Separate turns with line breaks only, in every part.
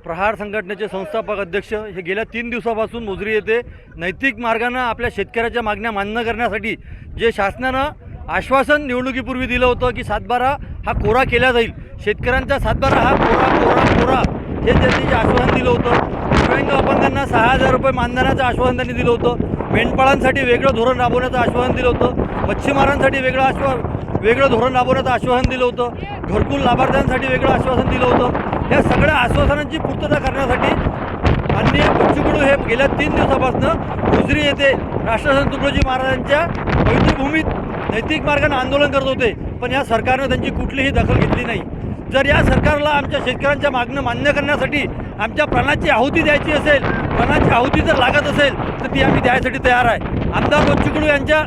प्रहार संघटनेचे संस्थापक अध्यक्ष हे गेल्या 3 दिवसापासून मोजरी येथे नैतिक मार्गाने आपल्या शेतकऱ्याच्या मागण्या मान्य करण्यासाठी जे शासनानं आश्वासन निवडणुकीपूर्वी दिलं होतं की 7/12 हा कोरा केला जाईल, शेतकऱ्यांचा 7/12 हा कोरा हे त्यांनी जे आश्वासन दिलं होतं, दिव्यांग अपंगांना 6,000 रुपये मानधनाचं आश्वासन त्यांनी दिलं होतं, मेंढपाळांसाठी वेगळं धोरण राबवण्याचं आश्वासन दिलं होतं, मच्छीमारांसाठी वेगळं धोरण राबवण्याचं आश्वासन दिलं होतं, घरकुल लाभार्थ्यांसाठी वेगळं आश्वासन दिलं होतं. या सगळ्या आश्वासनांची पूर्तता करण्यासाठी माननीय बच्चू कडू हे गेल्या 3 दिवसापासून मोजरी येथे राष्ट्रसंत तुकडोजी महाराजांच्या पवित्र भूमीत नैतिक मार्गाने आंदोलन करत होते, पण या सरकारनं त्यांची कुठलीही दखल घेतली नाही. जर या सरकारला आमच्या शेतकऱ्यांच्या मागणं मान्य करण्यासाठी आमच्या प्राणाची आहुती द्यायची असेल, प्राणाची आहुती जर लागत असेल तर ती आम्ही द्यायसाठी तयार आहे. आमदार बच्चू कडू यांच्या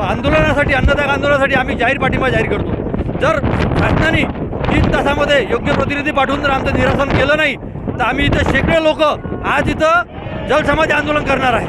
आंदोलनासाठी, अन्नत्याग आंदोलनासाठी आम्ही जाहीर पाठिंबा जाहीर करतो. जर शासनाने 3 तासामध्ये योग्य प्रतिनिधी पाठवून जर आमचं निरसन केलं नाही तर आम्ही इथं शेकडो लोक आज इथं जलसमाधी आंदोलन करणार आहे.